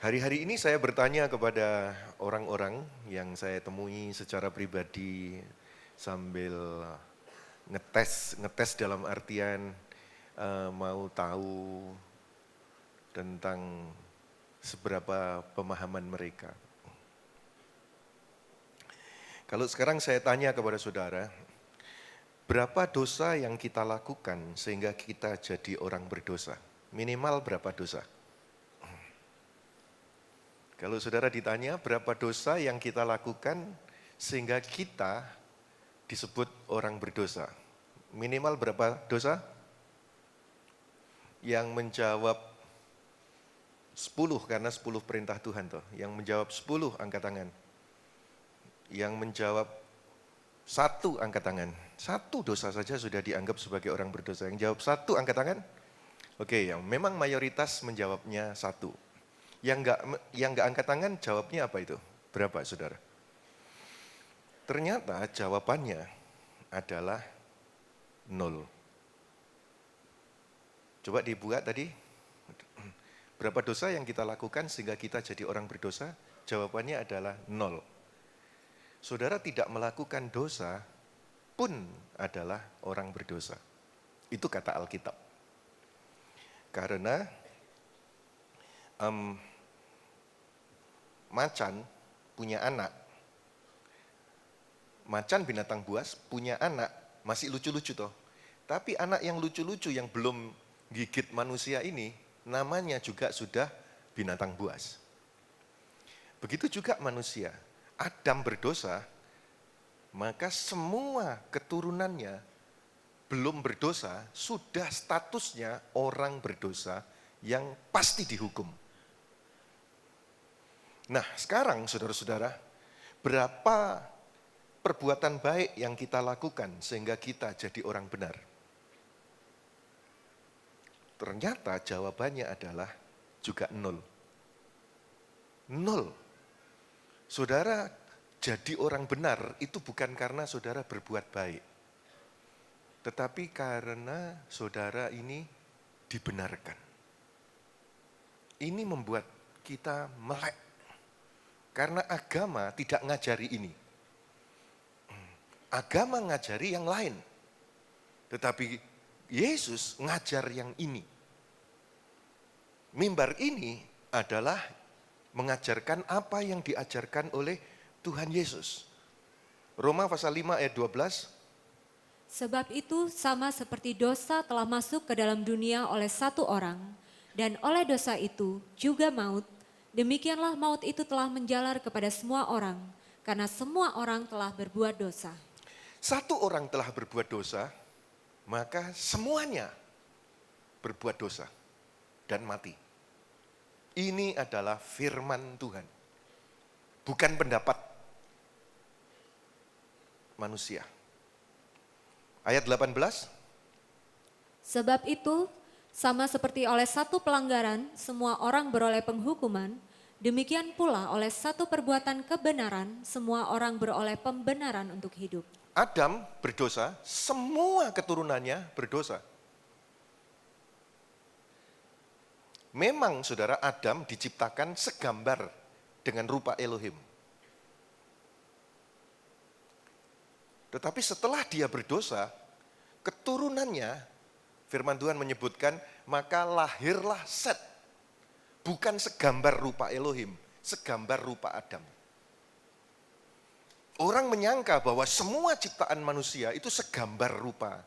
Hari-hari ini saya bertanya kepada orang-orang yang saya temui secara pribadi sambil ngetes dalam artian mau tahu tentang seberapa pemahaman mereka. Kalau sekarang saya tanya kepada saudara, berapa dosa yang kita lakukan sehingga kita jadi orang berdosa? Minimal berapa dosa? Kalau saudara ditanya berapa dosa yang kita lakukan sehingga kita disebut orang berdosa? Minimal berapa dosa? Yang menjawab 10 karena 10 perintah Tuhan toh. Yang menjawab 10 angkat tangan. Yang menjawab 1 angkat tangan. 1 dosa saja sudah dianggap sebagai orang berdosa. Yang jawab 1 angkat tangan. Oke, yang memang mayoritas menjawabnya 1. Yang enggak angkat tangan jawabnya apa itu? Berapa saudara? Ternyata jawabannya adalah 0. Coba dibuat tadi. Berapa dosa yang kita lakukan sehingga kita jadi orang berdosa? Jawabannya adalah 0. Saudara tidak melakukan dosa pun adalah orang berdosa. Itu kata Alkitab. Karena macan punya anak. Macan binatang buas punya anak, masih lucu-lucu toh. Tapi anak yang lucu-lucu yang belum gigit manusia ini, namanya juga sudah binatang buas. Begitu juga manusia. Adam berdosa, maka semua keturunannya belum berdosa, sudah statusnya orang berdosa yang pasti dihukum. Nah, sekarang saudara-saudara, berapa perbuatan baik yang kita lakukan sehingga kita jadi orang benar? Ternyata jawabannya adalah juga 0. 0. Saudara jadi orang benar itu bukan karena saudara berbuat baik. Tetapi karena saudara ini dibenarkan. Ini membuat kita melek. Karena agama tidak ngajari ini. Agama ngajari yang lain. Tetapi Yesus ngajar yang ini. Mimbar ini adalah mengajarkan apa yang diajarkan oleh Tuhan Yesus. Roma pasal 5 ayat 12. Sebab itu sama seperti dosa telah masuk ke dalam dunia oleh satu orang, dan oleh dosa itu juga maut, demikianlah maut itu telah menjalar kepada semua orang, karena semua orang telah berbuat dosa. Satu orang telah berbuat dosa, maka semuanya berbuat dosa dan mati. Ini adalah firman Tuhan, bukan pendapat manusia. Ayat 18. Sebab itu, sama seperti oleh satu pelanggaran semua orang beroleh penghukuman, demikian pula oleh satu perbuatan kebenaran semua orang beroleh pembenaran untuk hidup. Adam berdosa, semua keturunannya berdosa. Memang saudara, Adam diciptakan segambar dengan rupa Elohim. Tetapi setelah dia berdosa, keturunannya, firman Tuhan menyebutkan, maka lahirlah Set. Bukan segambar rupa Elohim, segambar rupa Adam. Orang menyangka bahwa semua ciptaan manusia itu segambar rupa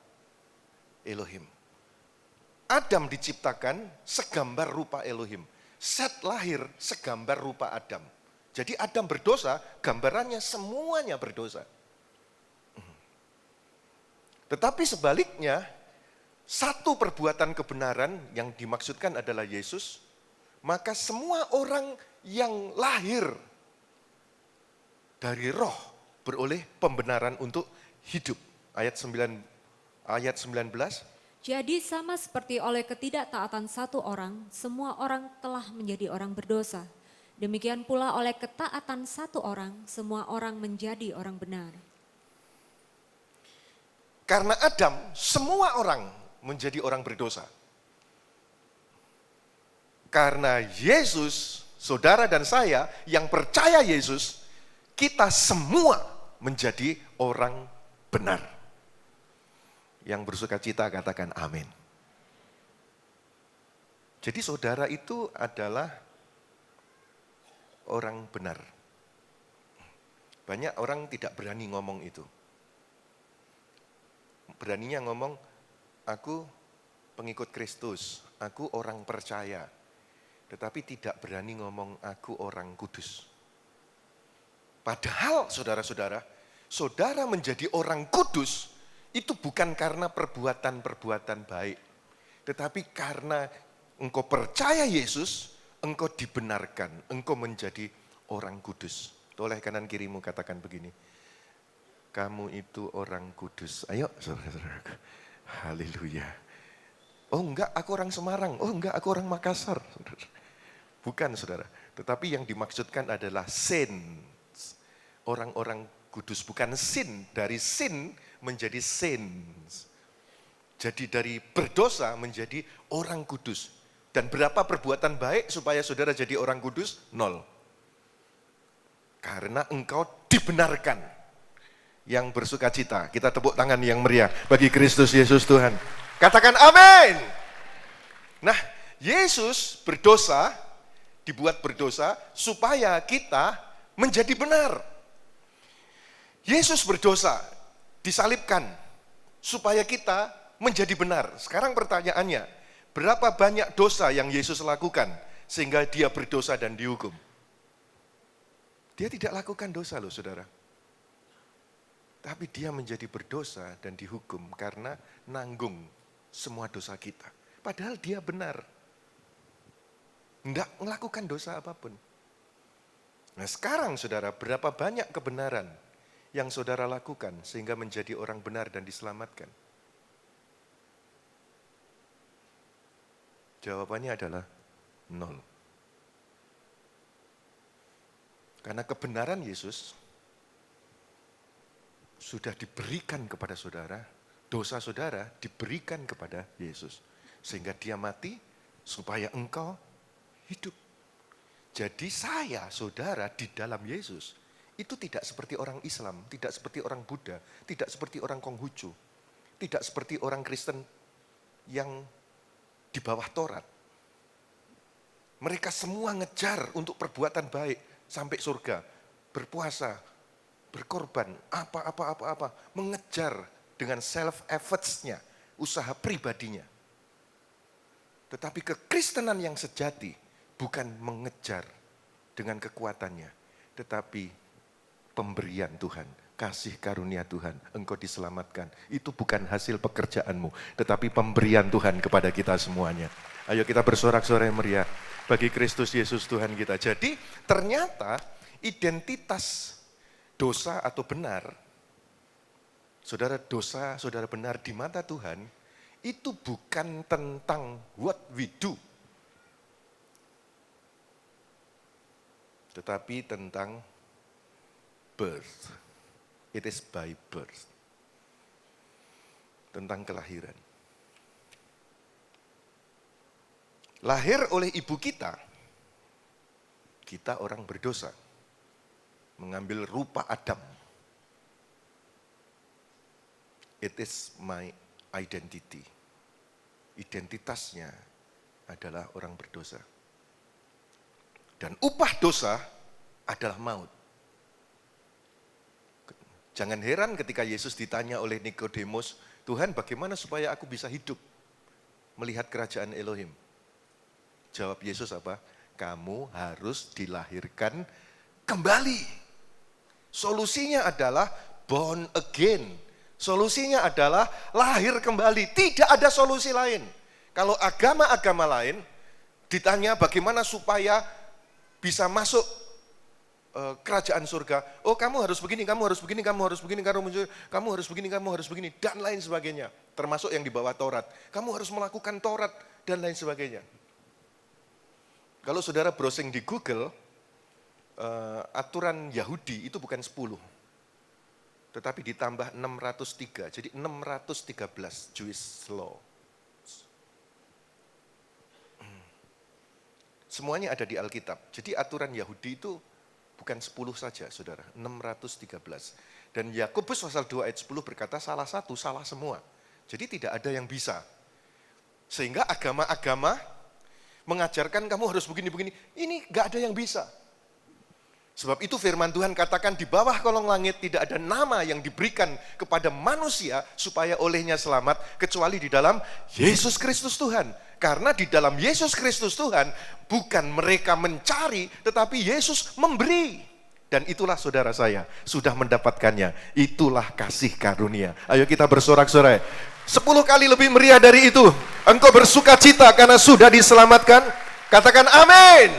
Elohim. Adam diciptakan segambar rupa Elohim. Set lahir segambar rupa Adam. Jadi Adam berdosa, gambarannya semuanya berdosa. Tetapi sebaliknya, satu perbuatan kebenaran yang dimaksudkan adalah Yesus, maka semua orang yang lahir dari roh beroleh pembenaran untuk hidup. Ayat 19. Jadi sama seperti oleh ketidaktaatan satu orang, semua orang telah menjadi orang berdosa. Demikian pula oleh ketaatan satu orang, semua orang menjadi orang benar. Karena Adam, semua orang menjadi orang berdosa. Karena Yesus, saudara dan saya yang percaya Yesus, kita semua menjadi orang benar. Yang bersukacita katakan amin. Jadi saudara itu adalah orang benar. Banyak orang tidak berani ngomong itu. Beraninya ngomong, aku pengikut Kristus, aku orang percaya. Tetapi tidak berani ngomong, aku orang kudus. Padahal saudara-saudara, saudara menjadi orang kudus, itu bukan karena perbuatan-perbuatan baik. Tetapi karena engkau percaya Yesus, engkau dibenarkan, engkau menjadi orang kudus. Toleh kanan kirimu katakan begini, kamu itu orang kudus. Ayo saudara-saudara. Haleluya. Oh enggak, aku orang Semarang. Oh enggak, aku orang Makassar. Bukan saudara. Tetapi yang dimaksudkan adalah saints. Orang-orang kudus. Bukan sin. Dari sin menjadi saints. Jadi dari berdosa menjadi orang kudus. Dan berapa perbuatan baik supaya saudara jadi orang kudus? 0. Karena engkau dibenarkan. Yang bersukacita. Kita tepuk tangan yang meriah bagi Kristus Yesus Tuhan. Katakan amin. Nah, Yesus berdosa, dibuat berdosa supaya kita menjadi benar. Yesus berdosa, disalibkan supaya kita menjadi benar. Sekarang pertanyaannya, berapa banyak dosa yang Yesus lakukan sehingga dia berdosa dan dihukum? Dia tidak lakukan dosa loh saudara. Tapi dia menjadi berdosa dan dihukum karena nanggung semua dosa kita. Padahal dia benar. Tidak melakukan dosa apapun. Nah sekarang saudara, berapa banyak kebenaran yang saudara lakukan sehingga menjadi orang benar dan diselamatkan? Jawabannya adalah 0. Karena kebenaran Yesus sudah diberikan kepada saudara, dosa saudara diberikan kepada Yesus. Sehingga dia mati supaya engkau hidup. Jadi saya, saudara, di dalam Yesus, itu tidak seperti orang Islam, tidak seperti orang Buddha, tidak seperti orang Konghucu, tidak seperti orang Kristen yang di bawah Taurat. Mereka semua ngejar untuk perbuatan baik sampai surga, berpuasa, berkorban, apa, mengejar dengan self-efforts-nya, usaha pribadinya. Tetapi kekristenan yang sejati bukan mengejar dengan kekuatannya, tetapi pemberian Tuhan, kasih karunia Tuhan, engkau diselamatkan. Itu bukan hasil pekerjaanmu, tetapi pemberian Tuhan kepada kita semuanya. Ayo kita bersorak-sorai meriah bagi Kristus Yesus Tuhan kita. Jadi ternyata identitas dosa atau benar, saudara dosa, saudara benar di mata Tuhan, itu bukan tentang what we do, tetapi tentang birth. It is by birth. Tentang kelahiran. Lahir oleh ibu kita orang berdosa. Mengambil rupa Adam. It is my identity. Identitasnya adalah orang berdosa. Dan upah dosa adalah maut. Jangan heran ketika Yesus ditanya oleh Nikodemus, Tuhan bagaimana supaya aku bisa hidup melihat kerajaan Elohim? Jawab Yesus apa? Kamu harus dilahirkan kembali. Solusinya adalah born again. Solusinya adalah lahir kembali. Tidak ada solusi lain. Kalau agama-agama lain ditanya bagaimana supaya bisa masuk kerajaan surga. Oh kamu harus begini, kamu harus begini, kamu harus begini, kamu harus begini, kamu harus begini, dan lain sebagainya. Termasuk yang di bawah Taurat. Kamu harus melakukan Taurat dan lain sebagainya. Kalau saudara browsing di Google, aturan Yahudi itu bukan 10, tetapi ditambah 603, jadi 613 Jewish law. Semuanya ada di Alkitab. Jadi aturan Yahudi itu bukan 10 saja, saudara, 613. Dan Yakobus pasal 2 ayat 10 berkata salah satu, salah semua. Jadi tidak ada yang bisa. Sehingga agama-agama mengajarkan kamu harus begini-begini. Ini gak ada yang bisa. Sebab itu firman Tuhan katakan di bawah kolong langit tidak ada nama yang diberikan kepada manusia supaya olehnya selamat kecuali di dalam Yesus Kristus Tuhan. Karena di dalam Yesus Kristus Tuhan bukan mereka mencari tetapi Yesus memberi. Dan itulah saudara saya sudah mendapatkannya. Itulah kasih karunia. Ayo kita bersorak-sorai. 10 kali lebih meriah dari itu. Engkau bersuka cita karena sudah diselamatkan. Katakan amin.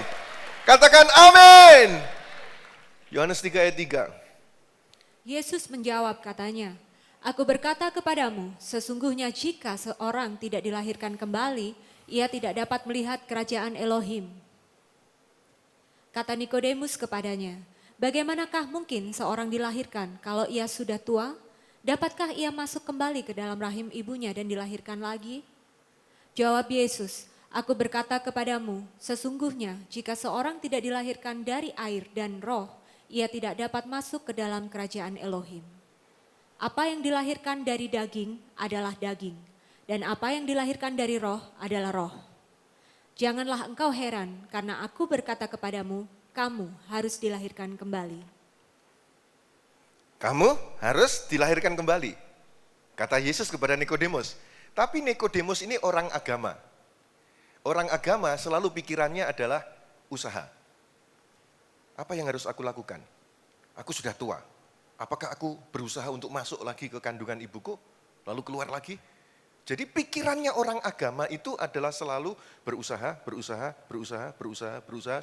Katakan amin. Yohanes 3 ayat 3. Yesus menjawab katanya, "Aku berkata kepadamu, sesungguhnya jika seorang tidak dilahirkan kembali, ia tidak dapat melihat kerajaan Elohim." Kata Nikodemus kepadanya, "Bagaimanakah mungkin seorang dilahirkan kalau ia sudah tua? Dapatkah ia masuk kembali ke dalam rahim ibunya dan dilahirkan lagi?" Jawab Yesus, "Aku berkata kepadamu, sesungguhnya jika seorang tidak dilahirkan dari air dan roh, ia tidak dapat masuk ke dalam kerajaan Elohim. Apa yang dilahirkan dari daging adalah daging, dan apa yang dilahirkan dari roh adalah roh. Janganlah engkau heran karena aku berkata kepadamu, kamu harus dilahirkan kembali." Kamu harus dilahirkan kembali. Kata Yesus kepada Nikodemus. Tapi Nikodemus ini orang agama. Orang agama selalu pikirannya adalah usaha. Apa yang harus aku lakukan? Aku sudah tua. Apakah aku berusaha untuk masuk lagi ke kandungan ibuku? Lalu keluar lagi? Jadi pikirannya orang agama itu adalah selalu berusaha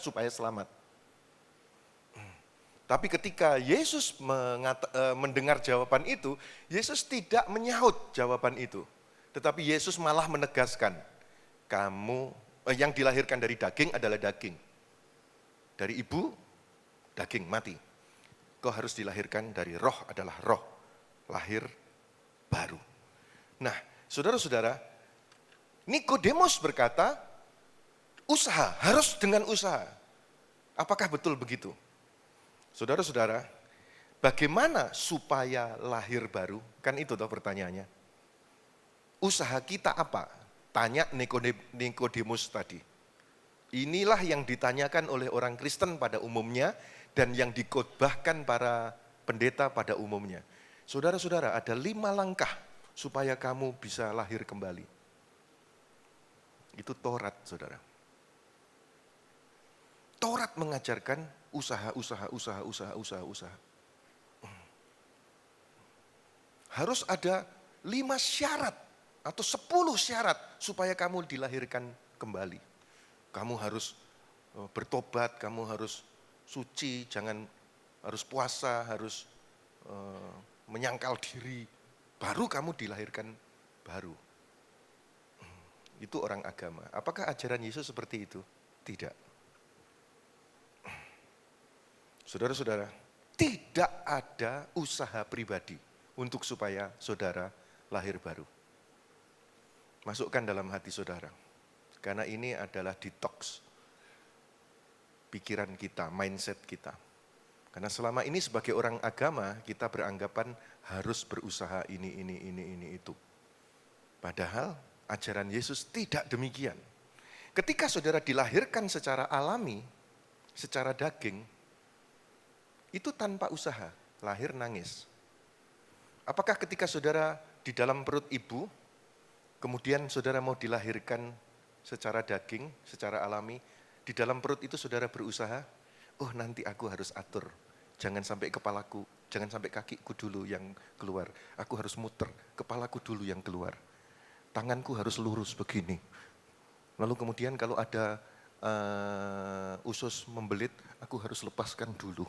supaya selamat. Tapi ketika Yesus mendengar jawaban itu, Yesus tidak menyahut jawaban itu. Tetapi Yesus malah menegaskan, yang dilahirkan dari daging adalah daging. Dari ibu, daging mati. Kau harus dilahirkan dari roh adalah roh. Lahir baru. Nah, saudara-saudara, Nikodemus berkata, usaha, harus dengan usaha. Apakah betul begitu? Saudara-saudara, bagaimana supaya lahir baru? Kan itu toh pertanyaannya. Usaha kita apa? Tanya Nikodemus tadi. Inilah yang ditanyakan oleh orang Kristen pada umumnya dan yang dikhotbahkan para pendeta pada umumnya. Saudara-saudara, ada 5 langkah supaya kamu bisa lahir kembali. Itu Taurat, saudara. Taurat mengajarkan usaha. Harus ada 5 syarat atau 10 syarat supaya kamu dilahirkan kembali. Kamu harus bertobat, kamu harus suci, harus puasa, harus menyangkal diri, baru kamu dilahirkan baru. Itu orang agama. Apakah ajaran Yesus seperti itu? Tidak. Saudara-saudara, tidak ada usaha pribadi untuk supaya saudara lahir baru. Masukkan dalam hati saudara. Karena ini adalah detox pikiran kita, mindset kita. Karena selama ini sebagai orang agama, kita beranggapan harus berusaha ini, itu. Padahal ajaran Yesus tidak demikian. Ketika saudara dilahirkan secara alami, secara daging, itu tanpa usaha, lahir nangis. Apakah ketika saudara di dalam perut ibu, kemudian saudara mau dilahirkan secara daging, secara alami, di dalam perut itu saudara berusaha, oh nanti aku harus atur, jangan sampai kepalaku, jangan sampai kakiku dulu yang keluar, aku harus muter, kepalaku dulu yang keluar, tanganku harus lurus begini. Lalu kemudian kalau ada usus membelit, aku harus lepaskan dulu.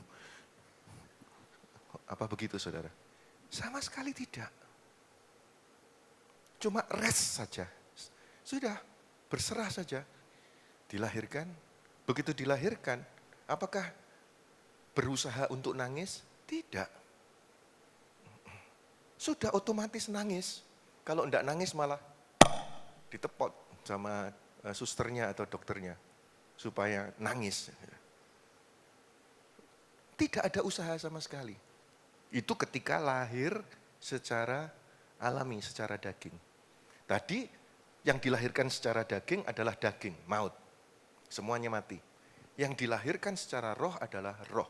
Apa begitu saudara? Sama sekali tidak. Cuma rest saja. Sudah, berserah saja. Dilahirkan, begitu dilahirkan, apakah berusaha untuk nangis? Tidak. Sudah otomatis nangis. Kalau enggak nangis malah ditepot sama susternya atau dokternya. supaya nangis. Tidak ada usaha sama sekali. Itu ketika lahir secara alami, secara daging. Tadi yang dilahirkan secara daging adalah daging, maut. Semuanya mati. Yang dilahirkan secara roh adalah roh.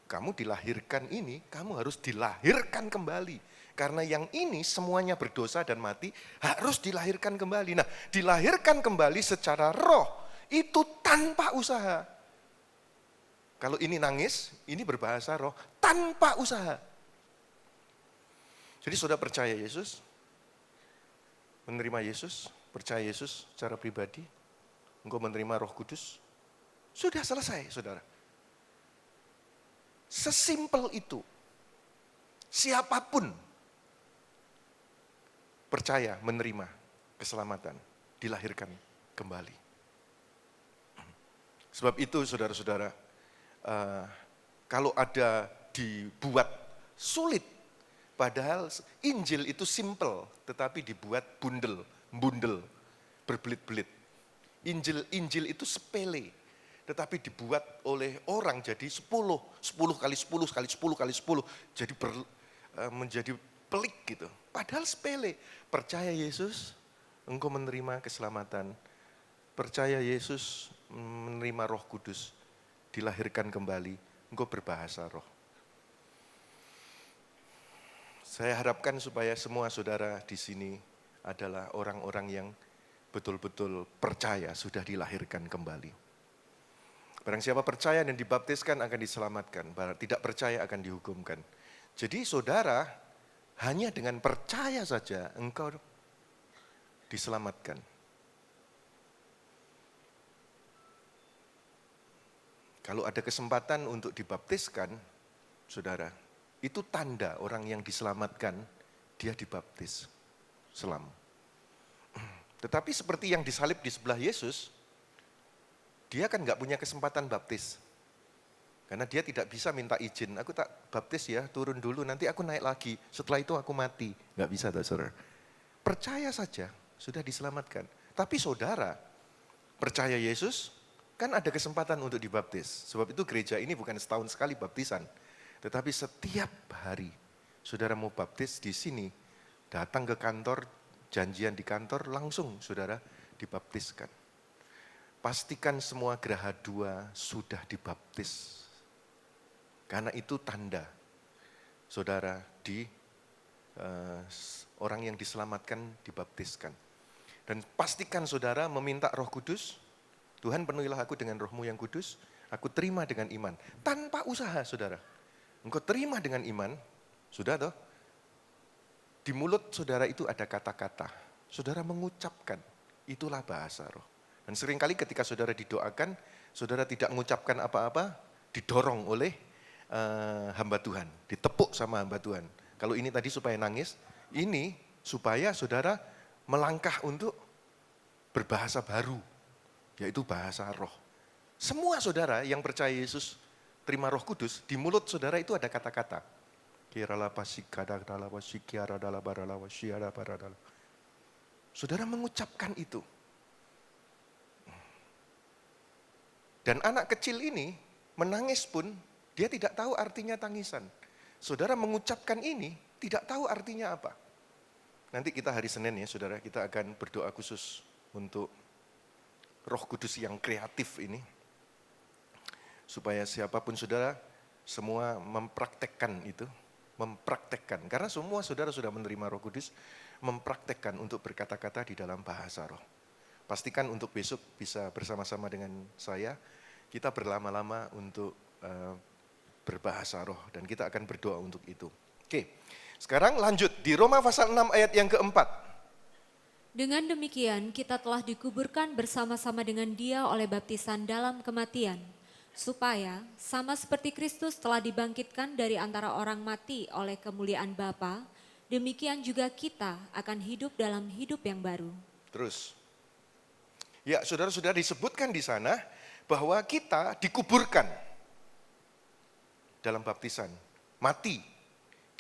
Kamu dilahirkan ini, kamu harus dilahirkan kembali. Karena yang ini semuanya berdosa dan mati, harus dilahirkan kembali. Nah, dilahirkan kembali secara roh, itu tanpa usaha. Kalau ini nangis, ini berbahasa roh, tanpa usaha. Jadi saudara percaya Yesus, menerima Yesus, percaya Yesus secara pribadi, engkau menerima Roh Kudus, sudah selesai saudara. Sesimpel itu. Siapapun percaya menerima keselamatan, dilahirkan kembali. Sebab itu saudara-saudara, kalau ada dibuat sulit, padahal Injil itu simple, tetapi dibuat bundel, berbelit-belit. Injil itu sepele, tetapi dibuat oleh orang jadi 10 kali 10 kali 10 kali 10, jadi menjadi pelik gitu. Padahal sepele, percaya Yesus, engkau menerima keselamatan. Percaya Yesus, menerima Roh Kudus, dilahirkan kembali, engkau berbahasa roh. Saya harapkan supaya semua saudara di sini adalah orang-orang yang betul-betul percaya sudah dilahirkan kembali. Barang siapa percaya dan dibaptiskan akan diselamatkan, barang tidak percaya akan dihukumkan. Jadi saudara, hanya dengan percaya saja engkau diselamatkan. Kalau ada kesempatan untuk dibaptiskan, saudara, itu tanda orang yang diselamatkan, dia dibaptis. Selam. Tetapi seperti yang disalib di sebelah Yesus, dia kan nggak punya kesempatan baptis. Karena dia tidak bisa minta izin, aku tak baptis ya, turun dulu, nanti aku naik lagi, setelah itu aku mati. Nggak bisa, saudara. Percaya saja, sudah diselamatkan. Tapi saudara, percaya Yesus, kan ada kesempatan untuk dibaptis. Sebab itu gereja ini bukan setahun sekali baptisan. Tetapi setiap hari, saudara mau baptis di sini, datang ke kantor, janjian di kantor, langsung saudara dibaptiskan. Pastikan semua geraha dua sudah dibaptis. Karena itu tanda, saudara, orang yang diselamatkan dibaptiskan. Dan pastikan saudara meminta Roh Kudus, Tuhan penuhilah aku dengan rohmu yang kudus, aku terima dengan iman. Tanpa usaha saudara. Engkau terima dengan iman, sudah toh? Di mulut saudara itu ada kata-kata. Saudara mengucapkan, itulah bahasa roh. Dan seringkali ketika saudara didoakan, saudara tidak mengucapkan apa-apa, didorong oleh hamba Tuhan. Ditepuk sama hamba Tuhan. Kalau ini tadi supaya nangis, ini supaya saudara melangkah untuk berbahasa baru. Yaitu bahasa roh. Semua saudara yang percaya Yesus terima Roh Kudus, di mulut saudara itu ada kata-kata. Saudara mengucapkan itu. Dan anak kecil ini menangis pun dia tidak tahu artinya tangisan. Saudara mengucapkan ini tidak tahu artinya apa. Nanti kita hari Senin ya saudara, kita akan berdoa khusus untuk Roh Kudus yang kreatif ini, supaya siapapun saudara, semua mempraktekkan itu, karena semua saudara sudah menerima Roh Kudus, mempraktekkan untuk berkata-kata di dalam bahasa roh. Pastikan untuk besok bisa bersama-sama dengan saya, kita berlama-lama untuk berbahasa roh, dan kita akan berdoa untuk itu. Oke, sekarang lanjut di Roma pasal 6 ayat yang keempat. Dengan demikian kita telah dikuburkan bersama-sama dengan Dia oleh baptisan dalam kematian, supaya sama seperti Kristus telah dibangkitkan dari antara orang mati oleh kemuliaan Bapa, demikian juga kita akan hidup dalam hidup yang baru. Terus, ya saudara-saudara disebutkan di sana bahwa kita dikuburkan dalam baptisan, mati,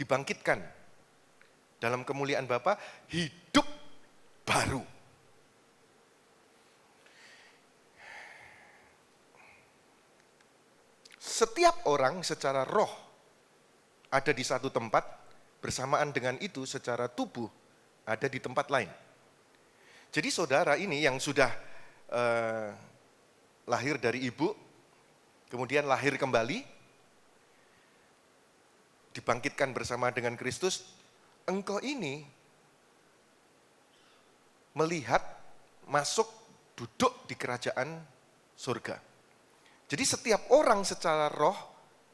dibangkitkan dalam kemuliaan Bapa, hidup baru. setiap orang secara roh ada di satu tempat, bersamaan dengan itu secara tubuh ada di tempat lain. Jadi saudara ini yang sudah lahir dari ibu, kemudian lahir kembali, dibangkitkan bersama dengan Kristus, engkau ini melihat masuk duduk di kerajaan surga. Jadi setiap orang secara roh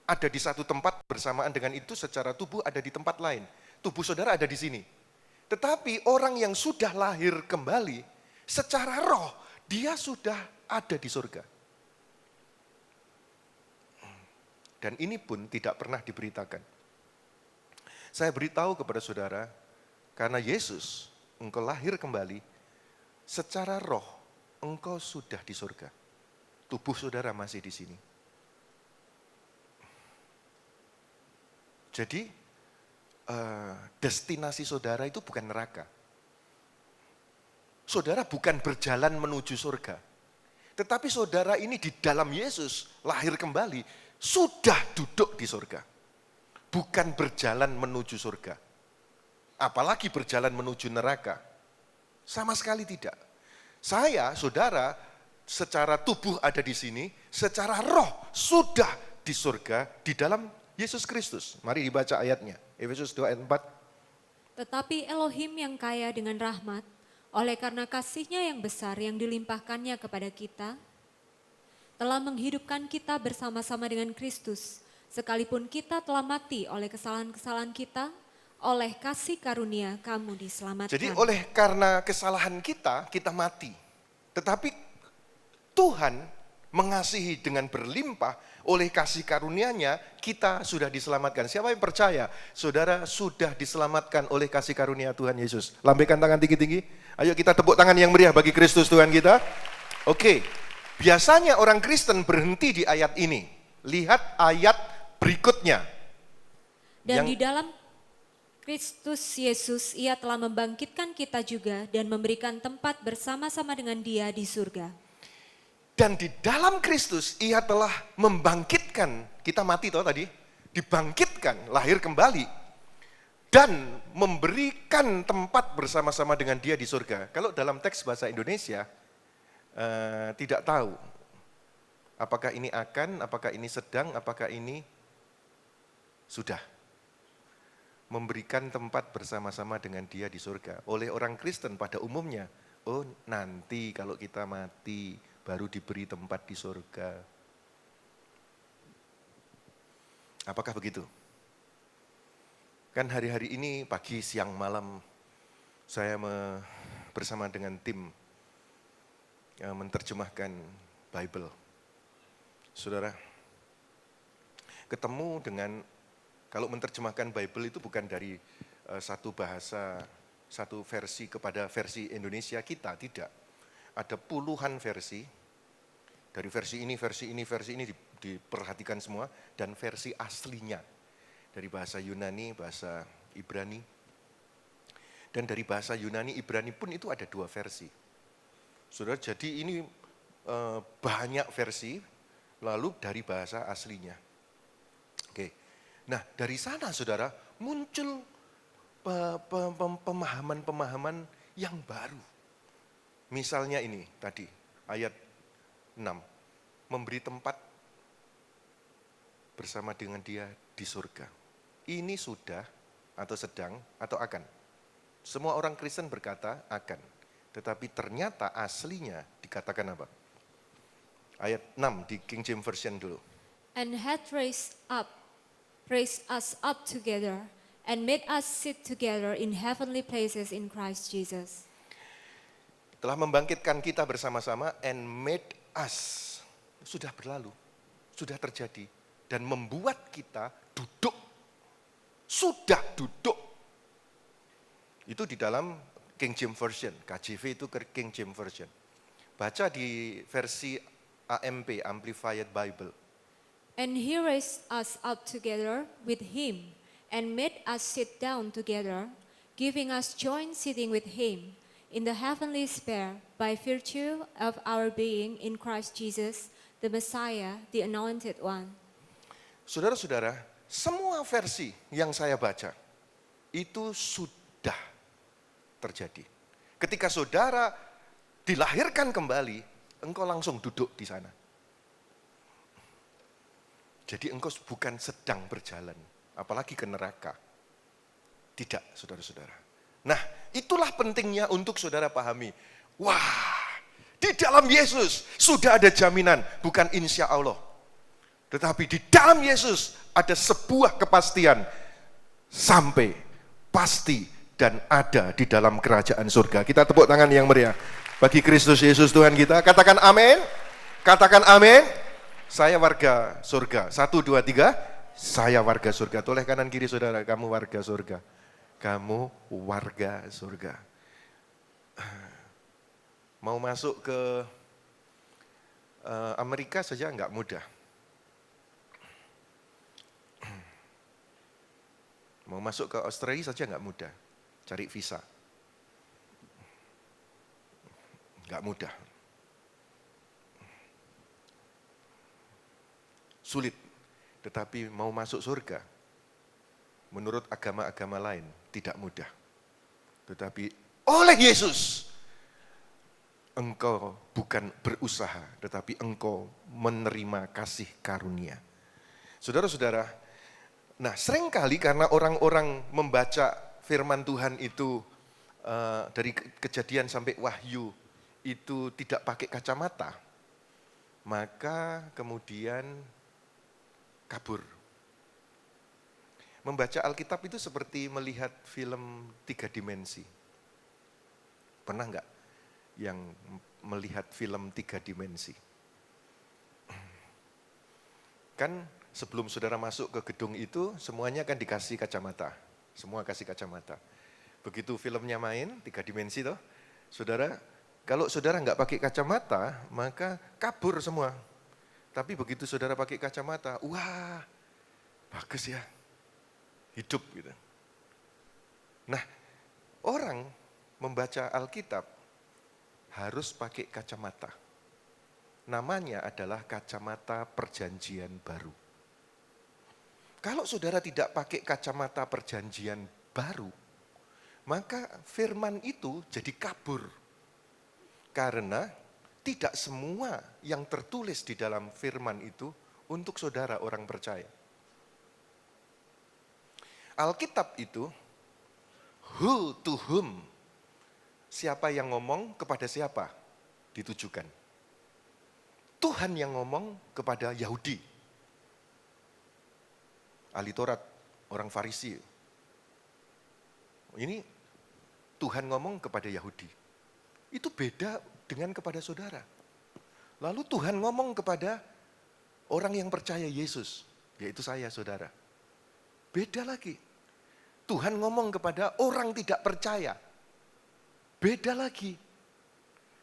ada di satu tempat, bersamaan dengan itu secara tubuh ada di tempat lain. Tubuh saudara ada di sini. Tetapi orang yang sudah lahir kembali, secara roh dia sudah ada di surga. Dan ini pun tidak pernah diberitakan. Saya beritahu kepada saudara, karena Yesus, engkau lahir kembali, secara roh engkau sudah di surga. Tubuh saudara masih di sini. Jadi, destinasi saudara itu bukan neraka. Saudara bukan berjalan menuju surga. Tetapi saudara ini di dalam Yesus, lahir kembali, sudah duduk di surga. Bukan berjalan menuju surga. Apalagi berjalan menuju neraka. Sama sekali tidak. Saya, saudara, secara tubuh ada di sini, secara roh sudah di surga di dalam Yesus Kristus. Mari dibaca ayatnya, Efesus 2 ayat 4. Tetapi Elohim yang kaya dengan rahmat, oleh karena kasih-Nya yang besar yang dilimpahkannya kepada kita, telah menghidupkan kita bersama-sama dengan Kristus, sekalipun kita telah mati oleh kesalahan-kesalahan kita, oleh kasih karunia kamu diselamatkan. Jadi oleh karena kesalahan kita mati. Tetapi Tuhan mengasihi dengan berlimpah, oleh kasih karunia-Nya kita sudah diselamatkan. Siapa yang percaya? Saudara sudah diselamatkan oleh kasih karunia Tuhan Yesus. Lambaikan tangan tinggi-tinggi. Ayo kita tepuk tangan yang meriah bagi Kristus Tuhan kita. Oke, biasanya orang Kristen berhenti di ayat ini. Lihat ayat berikutnya. Dan di dalam Kristus Yesus, Ia telah membangkitkan kita juga dan memberikan tempat bersama-sama dengan Dia di surga. Dan di dalam Kristus Ia telah membangkitkan, kita mati toh tadi, dibangkitkan, lahir kembali, dan memberikan tempat bersama-sama dengan Dia di surga. Kalau dalam teks bahasa Indonesia, tidak tahu apakah ini akan, apakah ini sedang, apakah ini sudah. Memberikan tempat bersama-sama dengan Dia di surga. Oleh orang Kristen pada umumnya, oh nanti kalau kita mati baru diberi tempat di surga. Apakah begitu? Kan hari-hari ini pagi, siang, malam saya bersama dengan tim yang menerjemahkan Bible. Saudara, ketemu dengan, kalau menerjemahkan Bible itu bukan dari satu bahasa, satu versi kepada versi Indonesia kita, tidak. Ada puluhan versi, dari versi ini diperhatikan semua, dan versi aslinya. Dari bahasa Yunani, bahasa Ibrani. Dan dari bahasa Yunani, Ibrani pun itu ada dua versi. Saudara, jadi ini banyak versi, lalu dari bahasa aslinya. Oke. Nah, dari sana saudara muncul pemahaman-pemahaman yang baru. Misalnya ini tadi, ayat 6. Memberi tempat bersama dengan Dia di surga. Ini sudah atau sedang atau akan. Semua orang Kristen berkata akan. Tetapi ternyata aslinya dikatakan apa? Ayat 6 di King James Version dulu. And hath raised us up together, and made us sit together in heavenly places in Christ Jesus. Telah membangkitkan kita bersama-sama and made us. Sudah berlalu, sudah terjadi. Dan membuat kita duduk. Sudah duduk. Itu di dalam King James Version. KJV itu King James Version. Baca di versi AMP, Amplified Bible. And He raised us up together with Him, and made us sit down together, giving us joint sitting with Him in the heavenly sphere by virtue of our being in Christ Jesus, the Messiah, the Anointed One. Saudara-saudara, semua versi yang saya baca itu sudah terjadi. Ketika saudara dilahirkan kembali, engkau langsung duduk di sana. Jadi engkau bukan sedang berjalan, apalagi ke neraka. Tidak, saudara-saudara. Nah, itulah pentingnya untuk saudara pahami. Wah, di dalam Yesus sudah ada jaminan, bukan insya Allah. Tetapi di dalam Yesus ada sebuah kepastian, sampai, pasti, dan ada di dalam kerajaan surga. Kita tepuk tangan yang meriah bagi Kristus Yesus Tuhan kita. Katakan amin. Katakan amin. Saya warga surga. 1, 2, 3. Saya warga surga. Toleh kanan kiri saudara, kamu warga surga. Kamu warga surga. Mau masuk ke Amerika saja enggak mudah. Mau masuk ke Australia saja enggak mudah. Cari visa. Enggak mudah. Sulit. Tetapi mau masuk surga, menurut agama-agama lain, tidak mudah. Tetapi oleh Yesus, engkau bukan berusaha, tetapi engkau menerima kasih karunia. Saudara-saudara, nah seringkali karena orang-orang membaca firman Tuhan itu dari Kejadian sampai Wahyu itu tidak pakai kacamata, maka kemudian kabur. Membaca Alkitab itu seperti melihat film 3 dimensi. Pernah enggak yang melihat film 3 dimensi? Kan sebelum saudara masuk ke gedung itu, semuanya kan dikasih kacamata. Semua kasih kacamata. Begitu filmnya main, 3 dimensi toh, saudara, kalau saudara enggak pakai kacamata, maka kabur semua. Tapi begitu saudara pakai kacamata, wah, bagus ya, hidup gitu. Nah, orang membaca Alkitab harus pakai kacamata. Namanya adalah kacamata perjanjian baru. Kalau saudara tidak pakai kacamata perjanjian baru, maka firman itu jadi kabur. Karena tidak semua yang tertulis di dalam firman itu untuk saudara orang percaya. Alkitab itu, who to whom, siapa yang ngomong kepada siapa ditujukan. Tuhan yang ngomong kepada Yahudi. Ahli Taurat, orang Farisi. Ini Tuhan ngomong kepada Yahudi. Itu beda dengan kepada saudara. Lalu Tuhan ngomong kepada orang yang percaya Yesus, yaitu saya, saudara. Beda lagi. Tuhan ngomong kepada orang tidak percaya. Beda lagi.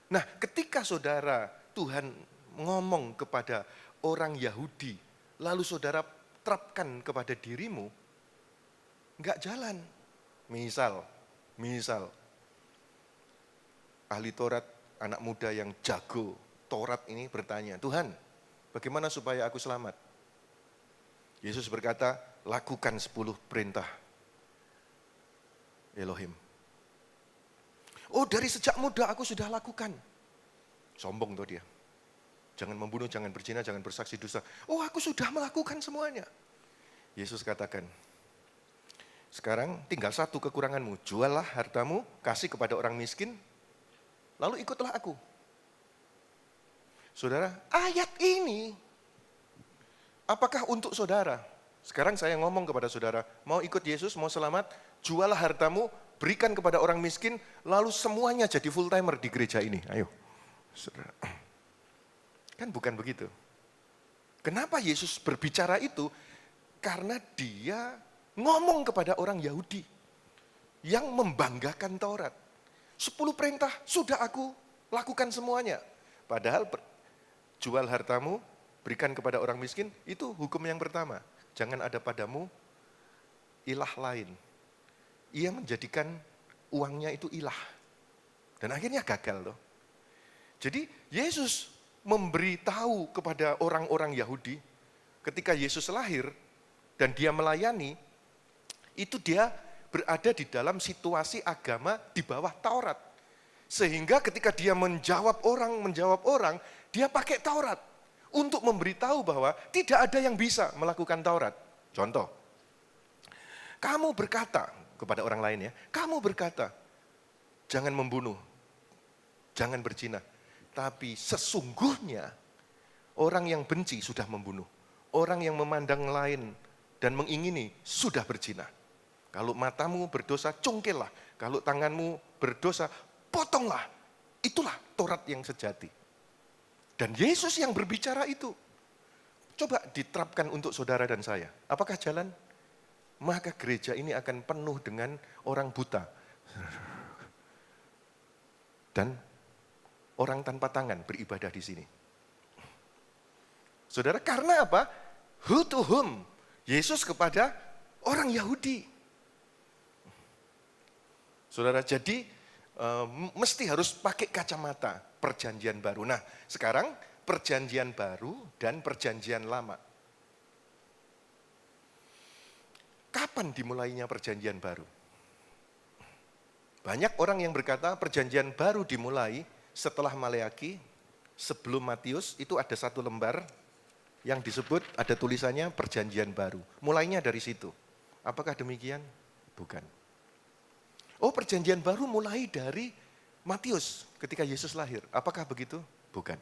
Nah, ketika saudara Tuhan ngomong kepada orang Yahudi, lalu saudara terapkan kepada dirimu, enggak jalan. Misal, ahli Taurat, anak muda yang jago Taurat ini bertanya, Tuhan, bagaimana supaya aku selamat? Yesus berkata, lakukan 10 perintah Elohim. Oh, dari sejak muda aku sudah lakukan. Sombong tuh dia. Jangan membunuh, jangan berzina, jangan bersaksi dusta. Oh, aku sudah melakukan semuanya. Yesus katakan, sekarang tinggal satu kekuranganmu. Juallah hartamu, kasih kepada orang miskin, lalu ikutlah aku. Saudara, ayat ini apakah untuk saudara? Sekarang saya ngomong kepada saudara, mau ikut Yesus, mau selamat, juallah hartamu, berikan kepada orang miskin, lalu semuanya jadi full timer di gereja ini. Ayo, saudara. Kan bukan begitu. Kenapa Yesus berbicara itu? Karena dia ngomong kepada orang Yahudi yang membanggakan Taurat. 10 perintah sudah aku lakukan semuanya. Padahal jual hartamu, berikan kepada orang miskin, itu hukum yang pertama. Jangan ada padamu ilah lain. Ia menjadikan uangnya itu ilah. Dan akhirnya gagal loh. Jadi Yesus memberitahu kepada orang-orang Yahudi ketika Yesus lahir dan dia melayani, itu dia berada di dalam situasi agama di bawah Taurat. Sehingga ketika dia menjawab orang, dia pakai Taurat untuk memberitahu bahwa tidak ada yang bisa melakukan Taurat. Contoh, kamu berkata kepada orang lain ya, kamu berkata, jangan membunuh, jangan berzina. Tapi sesungguhnya orang yang benci sudah membunuh. Orang yang memandang lain dan mengingini sudah berzina. Kalau matamu berdosa, cungkillah. Kalau tanganmu berdosa, potonglah. Itulah Taurat yang sejati. Dan Yesus yang berbicara itu. Coba diterapkan untuk saudara dan saya. Apakah jalan? Maka gereja ini akan penuh dengan orang buta. Dan orang tanpa tangan beribadah di sini. Saudara, karena apa? Who to whom? Yesus kepada orang Yahudi. Saudara, jadi mesti harus pakai kacamata perjanjian baru. Nah, sekarang perjanjian baru dan perjanjian lama. Kapan dimulainya perjanjian baru? Banyak orang yang berkata perjanjian baru dimulai setelah Maleaki, sebelum Matius, itu ada satu lembar yang disebut, ada tulisannya perjanjian baru. Mulainya dari situ. Apakah demikian? Bukan. Oh, perjanjian baru mulai dari Matius ketika Yesus lahir. Apakah begitu? Bukan.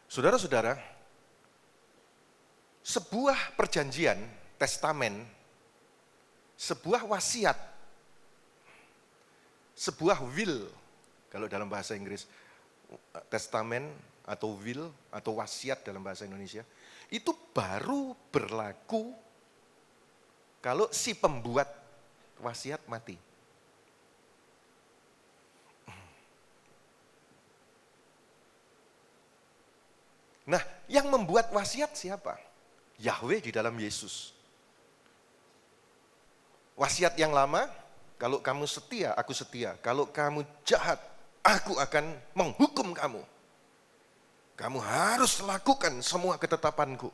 Saudara-saudara, sebuah perjanjian, testamen, sebuah wasiat, sebuah will, kalau dalam bahasa Inggris, testamen atau will atau wasiat dalam bahasa Indonesia, itu baru berlaku kalau si pembuat wasiat mati. Nah, yang membuat wasiat siapa? Yahweh di dalam Yesus. Wasiat yang lama, kalau kamu setia, aku setia. Kalau kamu jahat, aku akan menghukum kamu. Kamu harus lakukan semua ketetapanku.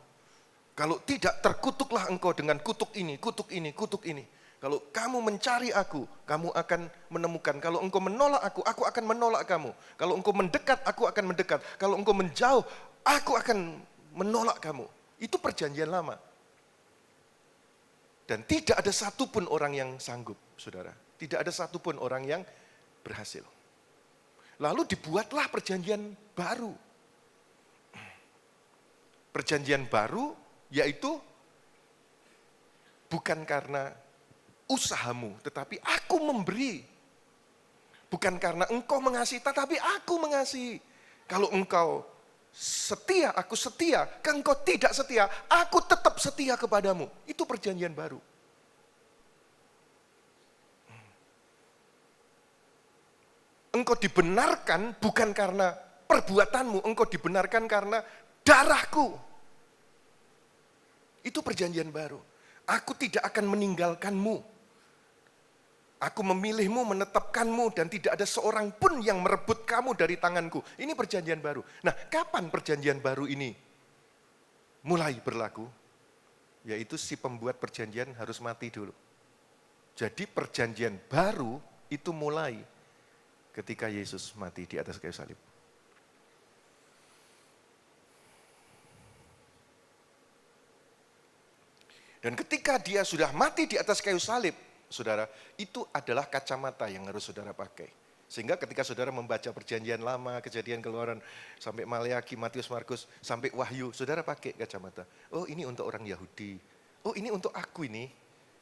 Kalau tidak, terkutuklah engkau dengan kutuk ini, kutuk ini, kutuk ini. Kalau kamu mencari aku, kamu akan menemukan. Kalau engkau menolak aku akan menolak kamu. Kalau engkau mendekat, aku akan mendekat. Kalau engkau menjauh, aku akan menolak kamu. Itu perjanjian lama. Dan tidak ada satupun orang yang sanggup, saudara. Tidak ada satupun orang yang berhasil. Lalu dibuatlah perjanjian baru. Perjanjian baru yaitu bukan karena usahamu, tetapi aku memberi. Bukan karena engkau mengasihi, tetapi aku mengasihi. Kalau engkau setia, aku setia. Kalau engkau tidak setia, aku tetap setia kepadamu. Itu perjanjian baru. Engkau dibenarkan bukan karena perbuatanmu, engkau dibenarkan karena darahku. Itu perjanjian baru. Aku tidak akan meninggalkanmu. Aku memilihmu, menetapkanmu, dan tidak ada seorang pun yang merebut kamu dari tanganku. Ini perjanjian baru. Nah, kapan perjanjian baru ini mulai berlaku? Yaitu si pembuat perjanjian harus mati dulu. Jadi perjanjian baru itu mulai ketika Yesus mati di atas kayu salib. Dan ketika dia sudah mati di atas kayu salib, saudara, itu adalah kacamata yang harus saudara pakai. Sehingga ketika saudara membaca perjanjian lama, kejadian keluaran, sampai Maleaki, Matius, Markus, sampai Wahyu, saudara pakai kacamata. Oh, ini untuk orang Yahudi. Oh, ini untuk aku ini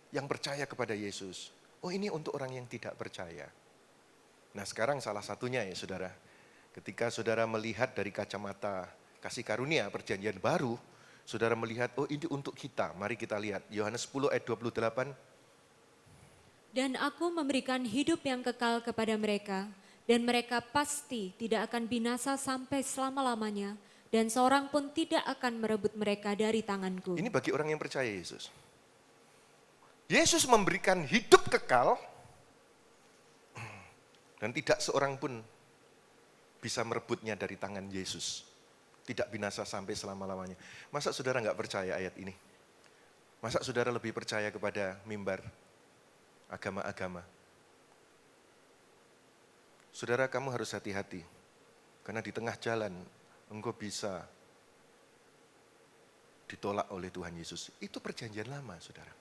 yang percaya kepada Yesus. Oh, ini untuk orang yang tidak percaya. Nah, sekarang salah satunya ya saudara, ketika saudara melihat dari kacamata kasih karunia perjanjian baru, saudara melihat, oh ini untuk kita. Mari kita lihat, Yohanes 10 ayat 28. Dan aku memberikan hidup yang kekal kepada mereka, dan mereka pasti tidak akan binasa sampai selama-lamanya, dan seorang pun tidak akan merebut mereka dari tanganku. Ini bagi orang yang percaya Yesus. Yesus memberikan hidup kekal, dan tidak seorang pun bisa merebutnya dari tangan Yesus. tidak binasa sampai selama-lamanya. Masa saudara nggak percaya ayat ini? Masa saudara lebih percaya kepada mimbar agama-agama? Saudara, kamu harus hati-hati, karena di tengah jalan engkau bisa ditolak oleh Tuhan Yesus. Itu perjanjian lama, saudara.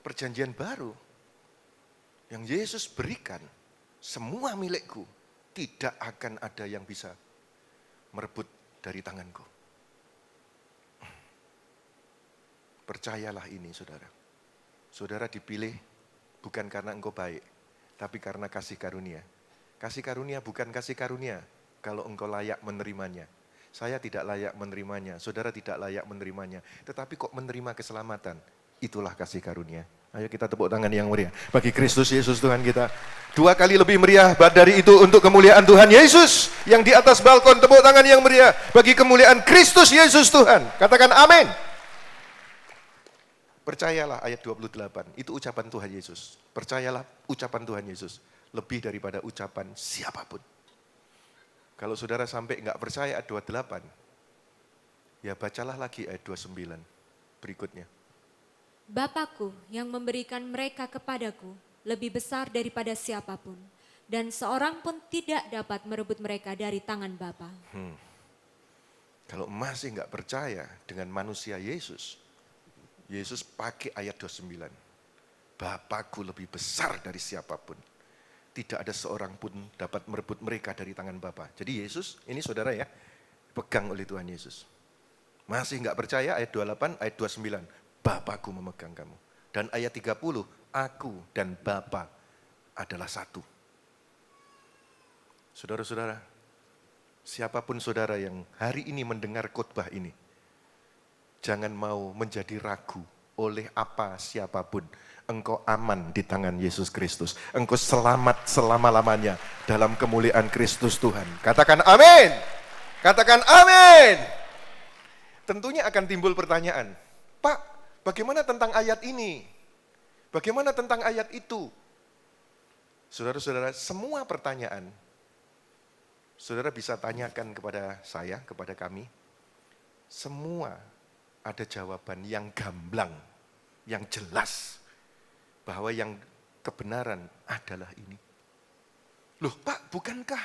Perjanjian baru yang Yesus berikan, semua milikku, tidak akan ada yang bisa merebut dari tanganku. Percayalah ini, saudara. Saudara dipilih bukan karena engkau baik, tapi karena kasih karunia. Kasih karunia bukan kasih karunia kalau engkau layak menerimanya. Saya tidak layak menerimanya, saudara tidak layak menerimanya. Tetapi kok menerima keselamatan, itulah kasih karunia. Ayo kita tepuk tangan yang meriah bagi Kristus Yesus Tuhan kita. 2 kali lebih meriah dari itu untuk kemuliaan Tuhan Yesus. Yang di atas balkon, tepuk tangan yang meriah bagi kemuliaan Kristus Yesus Tuhan. Katakan amin. Percayalah ayat 28, itu ucapan Tuhan Yesus. Percayalah ucapan Tuhan Yesus lebih daripada ucapan siapapun. Kalau saudara sampai enggak percaya ayat 28, ya bacalah lagi ayat 29 berikutnya. Bapakku yang memberikan mereka kepadaku lebih besar daripada siapapun, dan seorang pun tidak dapat merebut mereka dari tangan Bapa. Kalau masih enggak percaya dengan manusia Yesus, Yesus pakai ayat 29. Bapakku lebih besar dari siapapun. Tidak ada seorang pun dapat merebut mereka dari tangan Bapa. Jadi Yesus, ini saudara ya, pegang oleh Tuhan Yesus. Masih enggak percaya ayat 28, ayat 29. Bapakku memegang kamu. Dan ayat 30, aku dan Bapa adalah satu. Saudara-saudara, siapapun saudara yang hari ini mendengar khotbah ini, jangan mau menjadi ragu oleh apa siapapun. Engkau aman di tangan Yesus Kristus. Engkau selamat selama-lamanya dalam kemuliaan Kristus Tuhan. Katakan amin. Katakan amin. Tentunya akan timbul pertanyaan, Pak, bagaimana tentang ayat ini? Bagaimana tentang ayat itu? Saudara-saudara, semua pertanyaan saudara bisa tanyakan kepada saya, kepada kami. Semua ada jawaban yang gamblang, yang jelas, bahwa yang kebenaran adalah ini. Loh Pak, bukankah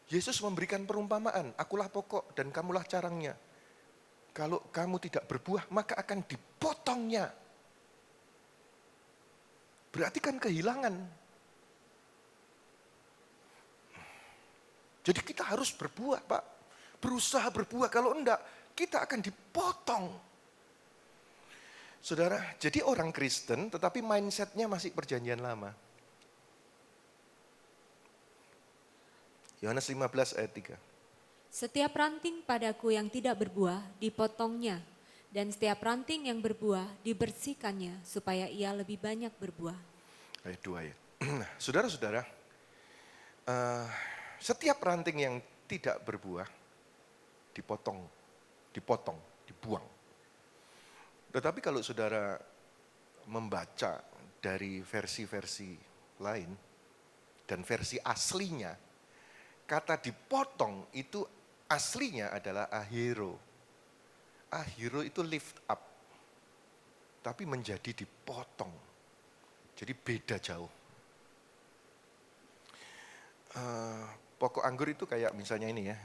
Yesus memberikan perumpamaan, akulah pokok dan kamulah carangnya. Kalau kamu tidak berbuah, maka akan dipotongnya. Berarti kan kehilangan. Jadi kita harus berbuah, Pak. Berusaha berbuah, kalau enggak, kita akan dipotong. Saudara, jadi orang Kristen tetapi mindsetnya masih perjanjian lama. Yohanes 15 ayat 3. Setiap ranting padaku yang tidak berbuah dipotongnya, dan setiap ranting yang berbuah dibersihkannya supaya ia lebih banyak berbuah. Ayat 2 ya. Saudara-saudara, setiap ranting yang tidak berbuah dipotong, dibuang. Tetapi kalau saudara membaca dari versi-versi lain dan versi aslinya, kata dipotong itu aslinya adalah ahiro. Ahiro itu lift up, tapi menjadi dipotong. Jadi beda jauh. Pokok anggur itu kayak misalnya ini ya,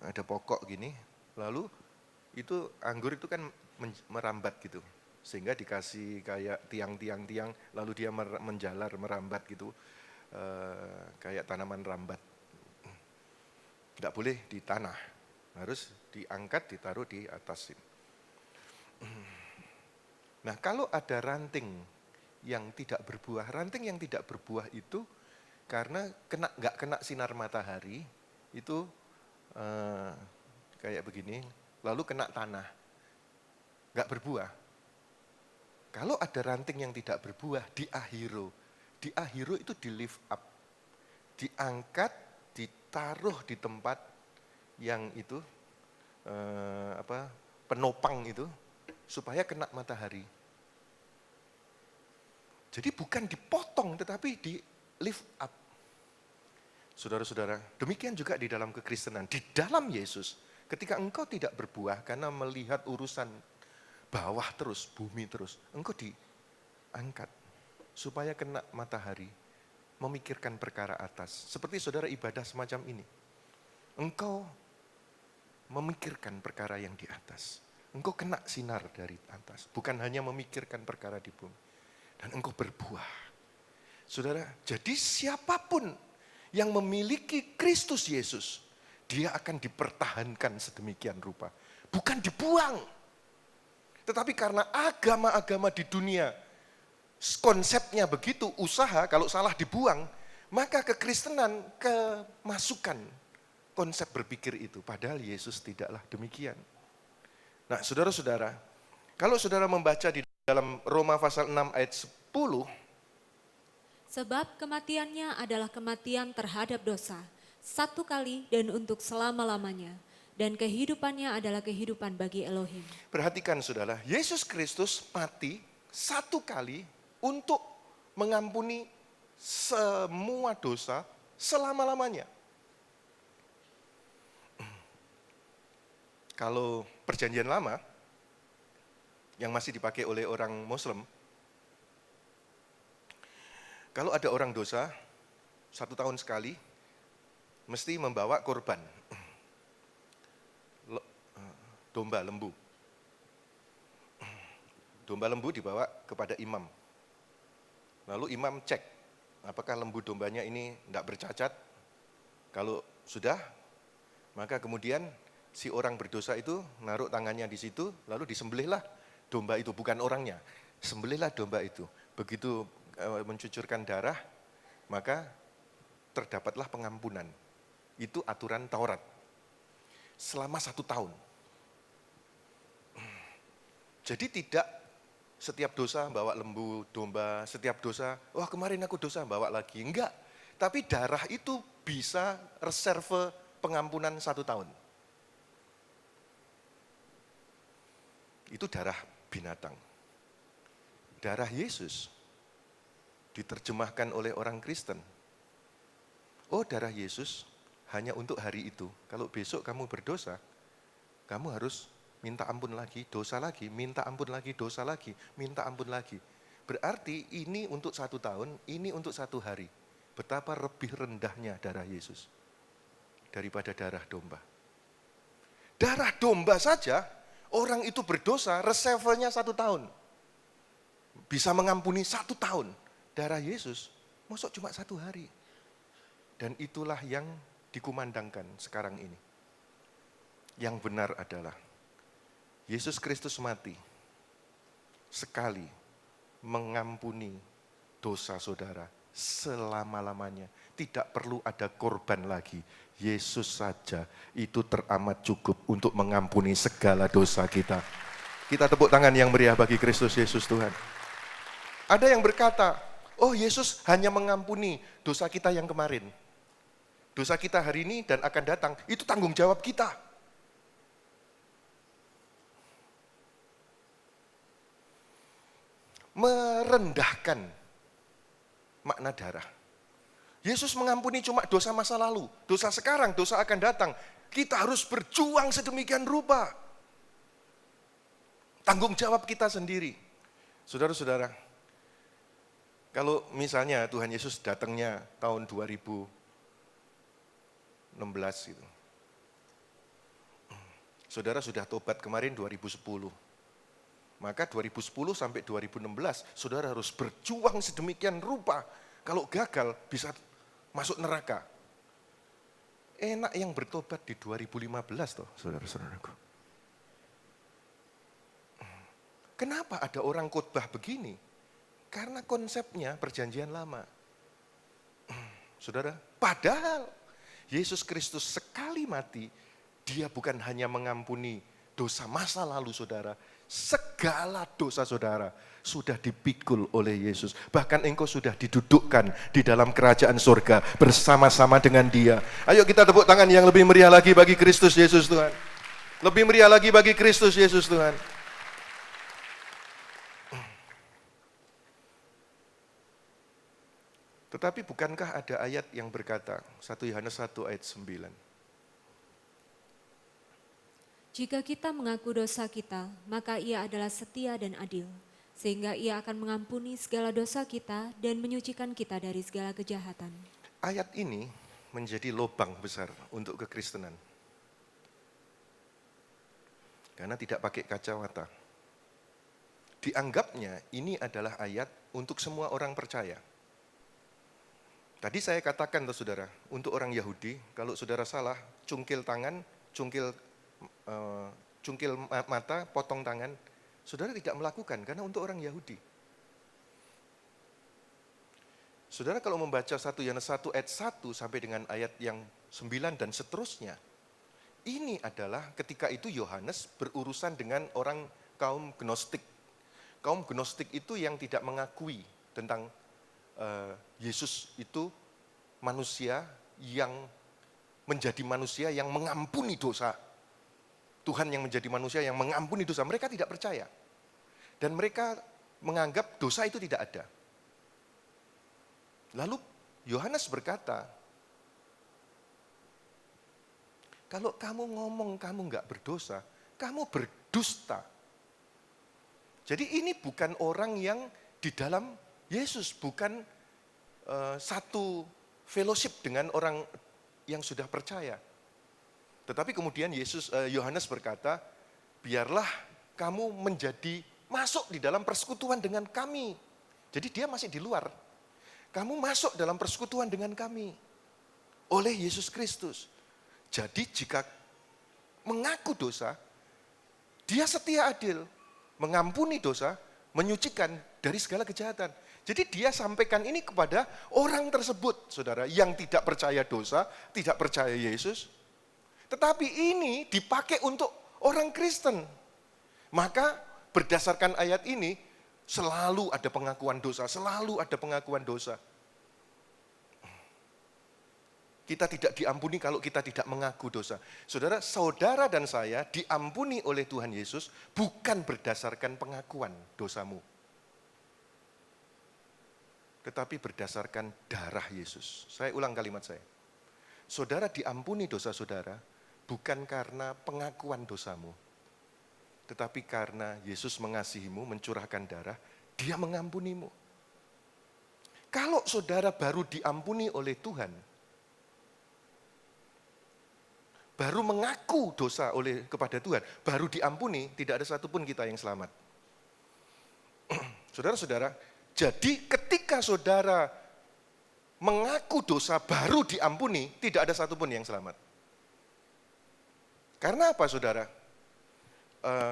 ada pokok gini, lalu itu anggur itu kan merambat gitu, sehingga dikasih kayak tiang-tiang, lalu dia menjalar, merambat gitu, kayak tanaman rambat. Tidak boleh di tanah, harus diangkat, ditaruh di atas. Nah kalau ada ranting yang tidak berbuah, ranting yang tidak berbuah itu karena nggak kena sinar matahari, itu kayak begini, lalu kena tanah, nggak berbuah. Kalau ada ranting yang tidak berbuah, di ahiro itu di lift up, diangkat, ditaruh di tempat yang itu penopang itu supaya kena matahari. Jadi bukan dipotong tetapi di lift up. Saudara-saudara, demikian juga di dalam kekristenan, di dalam Yesus Ketika engkau tidak berbuah karena melihat urusan bawah terus, bumi terus, engkau diangkat supaya kena matahari, memikirkan perkara atas. Seperti saudara ibadah semacam ini. Engkau memikirkan perkara yang di atas. Engkau kena sinar dari atas, bukan hanya memikirkan perkara di bumi. Dan engkau berbuah. Saudara, jadi siapapun yang memiliki Kristus Yesus, dia akan dipertahankan sedemikian rupa. Bukan dibuang. Tetapi karena agama-agama di dunia, konsepnya begitu, usaha kalau salah dibuang, maka kekristenan kemasukan konsep berpikir itu. Padahal Yesus tidaklah demikian. Nah, saudara-saudara, kalau saudara membaca di dalam Roma pasal 6 ayat 10, Sebab kematiannya adalah kematian terhadap dosa, satu kali dan untuk selama-lamanya. Dan kehidupannya adalah kehidupan bagi Elohim. perhatikan saudara, Yesus Kristus mati satu kali untuk mengampuni semua dosa selama-lamanya. Kalau perjanjian lama, yang masih dipakai oleh orang Muslim, kalau ada orang dosa, 1 tahun sekali, mesti membawa korban. Domba lembu. Domba lembu dibawa kepada imam. Lalu imam cek, apakah lembu dombanya ini tidak bercacat. Kalau sudah, maka kemudian si orang berdosa itu naruh tangannya di situ, lalu disembelihlah domba itu, bukan orangnya. Sembelihlah domba itu. Begitu mencucurkan darah, maka terdapatlah pengampunan. Itu aturan Taurat. Selama 1 tahun. Jadi tidak setiap dosa bawa lembu, domba, setiap dosa, wah kemarin aku dosa bawa lagi. Enggak. Tapi darah itu bisa reserve pengampunan 1 tahun. Itu darah binatang. Darah Yesus diterjemahkan oleh orang Kristen. Oh, darah Yesus hanya untuk hari itu. Kalau besok kamu berdosa, kamu harus minta ampun lagi, dosa lagi, minta ampun lagi, dosa lagi, minta ampun lagi. Berarti ini untuk 1 tahun, ini untuk 1 hari. Betapa lebih rendahnya darah Yesus daripada darah domba. Darah domba saja, orang itu berdosa, reservenya 1 tahun. Bisa mengampuni 1 tahun. Darah Yesus, masuk cuma 1 hari. Dan itulah yang dikumandangkan sekarang ini. Yang benar adalah, Yesus Kristus mati sekali mengampuni dosa saudara selama-lamanya. Tidak perlu ada korban lagi. Yesus saja itu teramat cukup untuk mengampuni segala dosa kita. Kita tepuk tangan yang meriah bagi Kristus Yesus Tuhan. Ada yang berkata, oh Yesus hanya mengampuni dosa kita yang kemarin. Dosa kita hari ini dan akan datang, itu tanggung jawab kita. Merendahkan makna darah. Yesus mengampuni cuma dosa masa lalu, dosa sekarang, dosa akan datang. Kita harus berjuang sedemikian rupa. Tanggung jawab kita sendiri. Saudara-saudara, kalau misalnya Tuhan Yesus datangnya tahun 2016 gitu. Saudara sudah tobat kemarin 2010. Maka 2010 sampai 2016, saudara harus berjuang sedemikian rupa. Kalau gagal, bisa masuk neraka. Enak yang bertobat di 2015 toh, saudara-saudaraku. Kenapa ada orang khotbah begini? Karena konsepnya perjanjian lama. Saudara, padahal Yesus Kristus sekali mati, dia bukan hanya mengampuni dosa masa lalu saudara, segala dosa saudara sudah dipikul oleh Yesus. Bahkan engkau sudah didudukkan di dalam kerajaan surga bersama-sama dengan dia. Ayo kita tepuk tangan yang lebih meriah lagi bagi Kristus Yesus Tuhan. Lebih meriah lagi bagi Kristus Yesus Tuhan. Tetapi bukankah ada ayat yang berkata, 1 Yohanes 1 ayat 9. Jika kita mengaku dosa kita, maka Ia adalah setia dan adil, sehingga Ia akan mengampuni segala dosa kita dan menyucikan kita dari segala kejahatan. Ayat ini menjadi lubang besar untuk kekristenan. Karena tidak pakai kacamata. Dianggapnya ini adalah ayat untuk semua orang percaya. Tadi saya katakan tuh saudara, untuk orang Yahudi, kalau saudara salah, cungkil tangan, cungkil mata, potong tangan, saudara tidak melakukan karena untuk orang Yahudi. Saudara kalau membaca 1 Yohanes 1 ayat 1 sampai dengan ayat yang 9 dan seterusnya, ini adalah ketika itu Yohanes berurusan dengan orang kaum Gnostik. Kaum Gnostik itu yang tidak mengakui tentang Yesus itu manusia yang menjadi manusia yang mengampuni dosa. Tuhan yang menjadi manusia yang mengampuni dosa. Mereka tidak percaya. Dan mereka menganggap dosa itu tidak ada. Lalu Yohanes berkata, kalau kamu ngomong kamu enggak berdosa, kamu berdusta. Jadi ini bukan orang yang di dalam Yesus, bukan satu fellowship dengan orang yang sudah percaya. Tetapi kemudian Yohanes berkata, biarlah kamu masuk di dalam persekutuan dengan kami. Jadi dia masih di luar. Kamu masuk dalam persekutuan dengan kami oleh Yesus Kristus. Jadi jika mengaku dosa, dia setia adil, mengampuni dosa, menyucikan dari segala kejahatan. Jadi dia sampaikan ini kepada orang tersebut, saudara, yang tidak percaya dosa, tidak percaya Yesus. Tetapi ini dipakai untuk orang Kristen. Maka berdasarkan ayat ini, selalu ada pengakuan dosa, selalu ada pengakuan dosa. Kita tidak diampuni kalau kita tidak mengaku dosa. Saudara, saudara dan saya diampuni oleh Tuhan Yesus bukan berdasarkan pengakuan dosamu. Tetapi berdasarkan darah Yesus. Saya ulang kalimat saya. Saudara diampuni dosa saudara bukan karena pengakuan dosamu. Tetapi karena Yesus mengasihimu, mencurahkan darah, dia mengampunimu. Kalau saudara baru diampuni oleh Tuhan, baru mengaku dosa kepada Tuhan, baru diampuni, tidak ada satupun kita yang selamat. Saudara-saudara, jadi ketika saudara mengaku dosa baru diampuni, tidak ada satupun yang selamat. Karena apa saudara?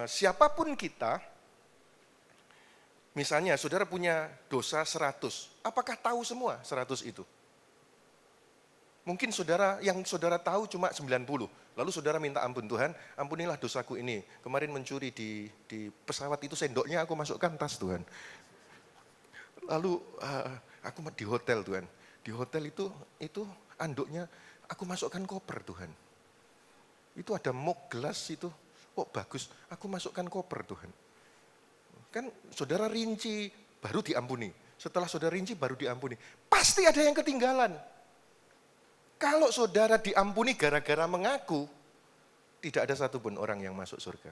Siapapun kita, misalnya saudara punya dosa 100, apakah tahu semua 100 itu? Mungkin yang saudara tahu cuma 90, lalu saudara minta ampun, Tuhan ampunilah dosaku ini. Kemarin mencuri di pesawat itu sendoknya aku masukkan tas Tuhan. Lalu aku di hotel Tuhan, di hotel itu anduknya aku masukkan koper Tuhan. Itu ada mug gelas itu, kok bagus, aku masukkan koper Tuhan. Kan saudara rinci baru diampuni, setelah saudara rinci baru diampuni. Pasti ada yang ketinggalan. Kalau saudara diampuni gara-gara mengaku, tidak ada satupun orang yang masuk surga.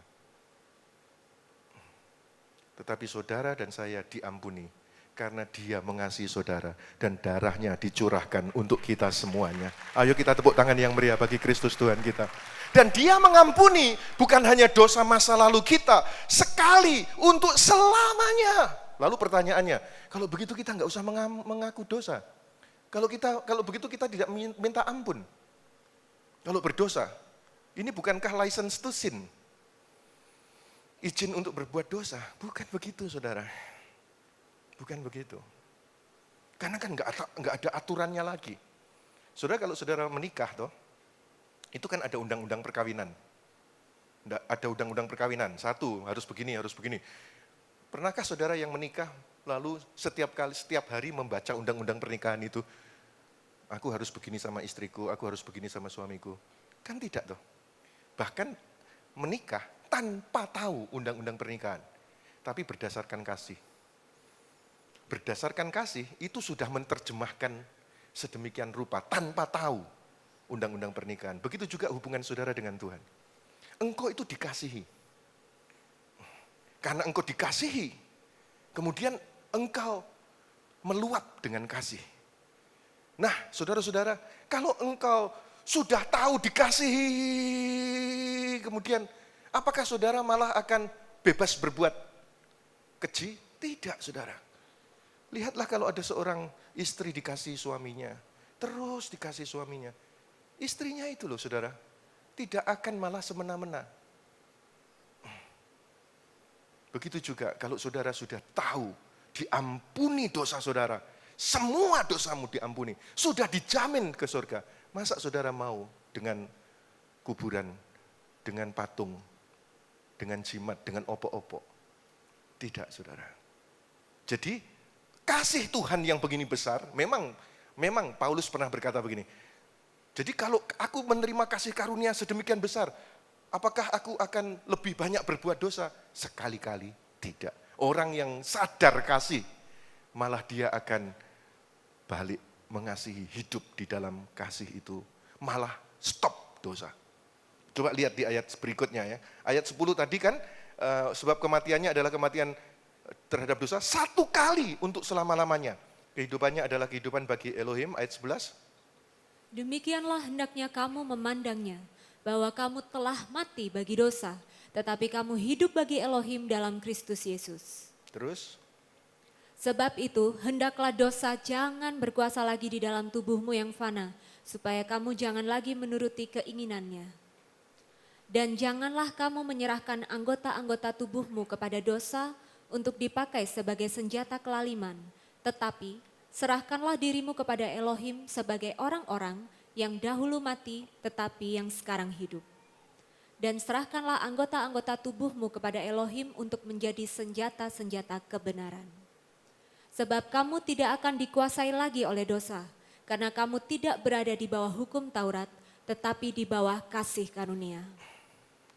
Tetapi saudara dan saya diampuni karena dia mengasihi saudara dan darahnya dicurahkan untuk kita semuanya. Ayo kita tepuk tangan yang meriah bagi Kristus Tuhan kita. Dan dia mengampuni bukan hanya dosa masa lalu kita, sekali untuk selamanya. Lalu pertanyaannya, kalau begitu kita nggak usah mengaku dosa. Kalau begitu kita tidak minta ampun. Kalau berdosa, ini bukankah license to sin? Izin untuk berbuat dosa? Bukan begitu saudara. Bukan begitu. Karena kan nggak ada aturannya lagi. Saudara kalau saudara menikah toh, itu kan ada undang-undang perkawinan. Ada undang-undang perkawinan. Satu, harus begini, harus begini. Pernahkah saudara yang menikah lalu setiap hari membaca undang-undang pernikahan itu? Aku harus begini sama istriku, aku harus begini sama suamiku. Kan tidak toh. Bahkan menikah tanpa tahu undang-undang pernikahan. Tapi berdasarkan kasih. Berdasarkan kasih itu sudah menerjemahkan sedemikian rupa tanpa tahu undang-undang pernikahan. Begitu juga hubungan saudara dengan Tuhan. engkau itu dikasihi. Karena engkau dikasihi, kemudian engkau meluap dengan kasih. Nah, saudara-saudara, kalau engkau sudah tahu dikasihi, kemudian apakah saudara malah akan bebas berbuat keji? Tidak, saudara. Lihatlah kalau ada seorang istri dikasih suaminya, terus dikasih suaminya. Istrinya itu loh, saudara, tidak akan malah semena-mena. Begitu juga kalau saudara sudah tahu diampuni dosa saudara, semua dosamu diampuni, sudah dijamin ke surga. Masa saudara mau dengan kuburan, dengan patung, dengan jimat, dengan opok-opok? Tidak, saudara. Jadi kasih Tuhan yang begini besar, memang Paulus pernah berkata begini. Jadi kalau aku menerima kasih karunia sedemikian besar, apakah aku akan lebih banyak berbuat dosa? Sekali-kali tidak. Orang yang sadar kasih, malah dia akan balik mengasihi, hidup di dalam kasih itu. Malah stop dosa. Coba lihat di ayat berikutnya ya. Ayat 10 tadi kan, sebab kematiannya adalah kematian terhadap dosa satu kali untuk selama-lamanya. Kehidupannya adalah kehidupan bagi Elohim, ayat 11. Demikianlah hendaknya kamu memandangnya, bahwa kamu telah mati bagi dosa, tetapi kamu hidup bagi Elohim dalam Kristus Yesus. Terus, Sebab itu, hendaklah dosa jangan berkuasa lagi di dalam tubuhmu yang fana, supaya kamu jangan lagi menuruti keinginannya. Dan janganlah kamu menyerahkan anggota-anggota tubuhmu kepada dosa untuk dipakai sebagai senjata kelaliman, tetapi serahkanlah dirimu kepada Elohim sebagai orang-orang yang dahulu mati tetapi yang sekarang hidup. Dan serahkanlah anggota-anggota tubuhmu kepada Elohim untuk menjadi senjata-senjata kebenaran. Sebab kamu tidak akan dikuasai lagi oleh dosa, karena kamu tidak berada di bawah hukum Taurat, tetapi di bawah kasih karunia.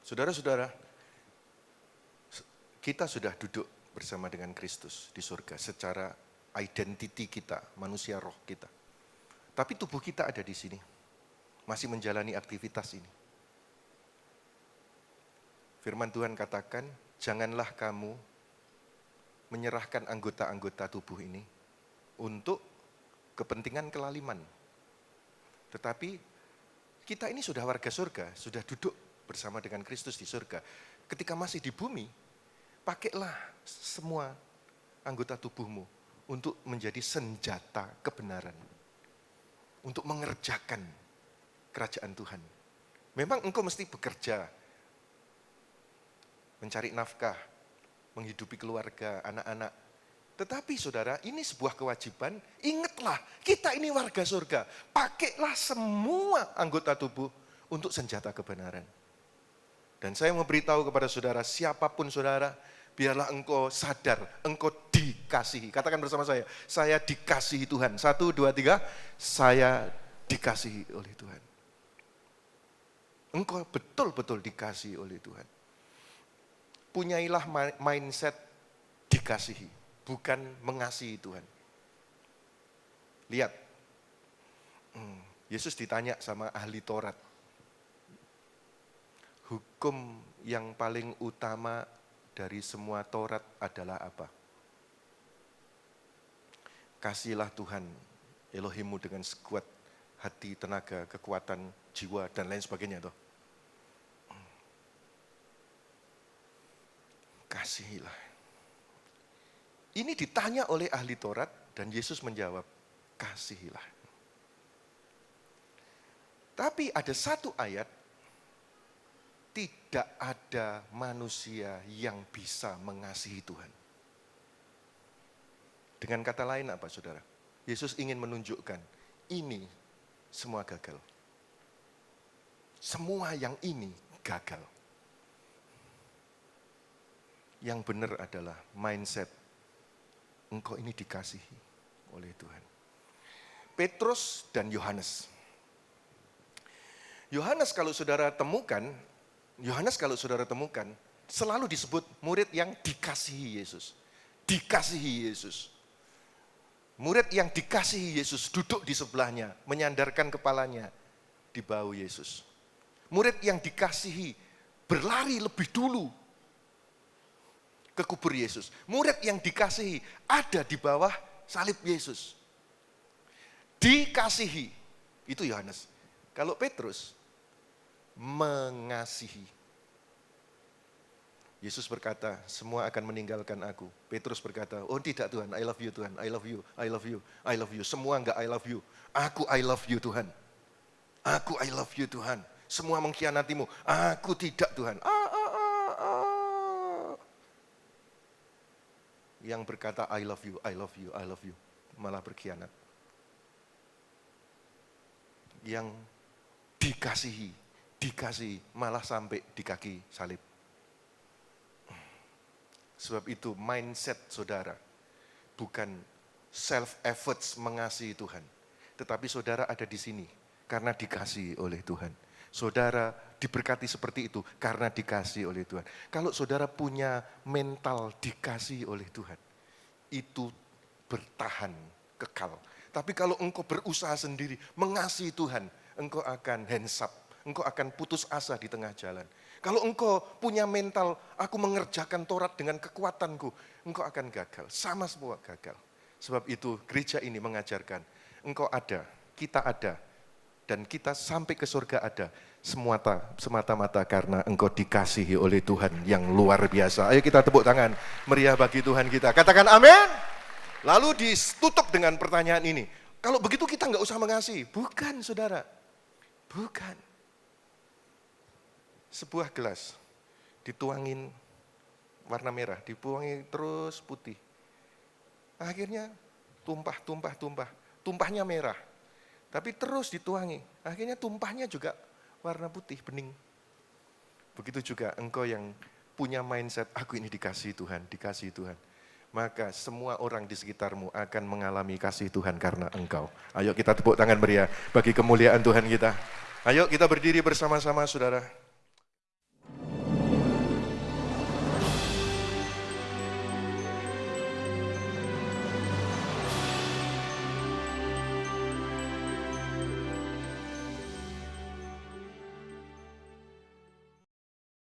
saudara-saudara, kita sudah duduk bersama dengan Kristus di surga secara identiti kita, manusia roh kita. Tapi tubuh kita ada di sini, masih menjalani aktivitas ini. Firman Tuhan katakan, janganlah kamu menyerahkan anggota-anggota tubuh ini untuk kepentingan kelaliman. Tetapi kita ini sudah warga surga, sudah duduk bersama dengan Kristus di surga. Ketika masih di bumi, pakailah semua anggota tubuhmu untuk menjadi senjata kebenaran. Untuk mengerjakan kerajaan Tuhan. Memang engkau mesti bekerja, mencari nafkah, menghidupi keluarga, anak-anak. Tetapi saudara, ini sebuah kewajiban, ingatlah kita ini warga surga. Pakailah semua anggota tubuh untuk senjata kebenaran. Dan saya mau beritahu kepada saudara, siapapun saudara, biarlah engkau sadar, engkau dikasihi. Katakan bersama saya dikasihi Tuhan. 1, 2, 3, saya dikasihi oleh Tuhan. Engkau betul-betul dikasihi oleh Tuhan. Punyailah mindset dikasihi, bukan mengasihi Tuhan. Lihat, Yesus ditanya sama ahli Taurat. Hukum yang paling utama dari semua Taurat adalah apa? Kasihilah Tuhan Elohimmu dengan sekuat hati, tenaga, kekuatan, jiwa, dan lain sebagainya. Toh. Kasihilah. Ini ditanya oleh ahli Taurat dan Yesus menjawab, kasihilah. Tapi ada satu ayat, tidak ada manusia yang bisa mengasihi Tuhan. Dengan kata lain apa saudara? Yesus ingin menunjukkan, ini semua gagal. Semua yang ini gagal. Yang benar adalah mindset, engkau ini dikasihi oleh Tuhan. Petrus dan Yohanes. Yohanes kalau saudara temukan, selalu disebut murid yang dikasihi Yesus. Dikasihi Yesus. Murid yang dikasihi Yesus duduk di sebelahnya, menyandarkan kepalanya di bahu Yesus. Murid yang dikasihi berlari lebih dulu ke kubur Yesus. Murid yang dikasihi ada di bawah salib Yesus. Dikasihi, itu Yohanes. Kalau Petrus, mengasihi. Yesus berkata, semua akan meninggalkan aku. Petrus berkata, oh tidak Tuhan, I love you Tuhan, I love you, I love you, I love you. Semua enggak I love you, aku I love you Tuhan. Aku I love you Tuhan. Semua mengkhianatimu, aku tidak Tuhan. Yang berkata I love you, I love you, I love you, malah berkhianat. Yang dikasihi, malah sampai di kaki salib. Sebab itu mindset saudara bukan self-efforts mengasihi Tuhan. Tetapi saudara ada di sini karena dikasihi oleh Tuhan. Saudara diberkati seperti itu karena dikasihi oleh Tuhan. Kalau saudara punya mental dikasihi oleh Tuhan, itu bertahan, kekal. Tapi kalau engkau berusaha sendiri mengasihi Tuhan, engkau akan hands up, engkau akan putus asa di tengah jalan. Kalau engkau punya mental, aku mengerjakan Taurat dengan kekuatanku, engkau akan gagal. Sama semua gagal. Sebab itu gereja ini mengajarkan, engkau ada, kita ada, dan kita sampai ke surga ada, semata-mata karena engkau dikasihi oleh Tuhan yang luar biasa. Ayo kita tepuk tangan, meriah bagi Tuhan kita. Katakan amin. Lalu ditutup dengan pertanyaan ini, kalau begitu kita nggak usah mengasihi. Bukan saudara, bukan. Sebuah gelas dituangin warna merah, dituangin terus putih. Akhirnya tumpahnya merah. Tapi terus dituangi, akhirnya tumpahnya juga warna putih, bening. Begitu juga engkau yang punya mindset, aku ini dikasihi Tuhan. Maka semua orang di sekitarmu akan mengalami kasih Tuhan karena engkau. Ayo kita tepuk tangan meriah bagi kemuliaan Tuhan kita. Ayo kita berdiri bersama-sama saudara.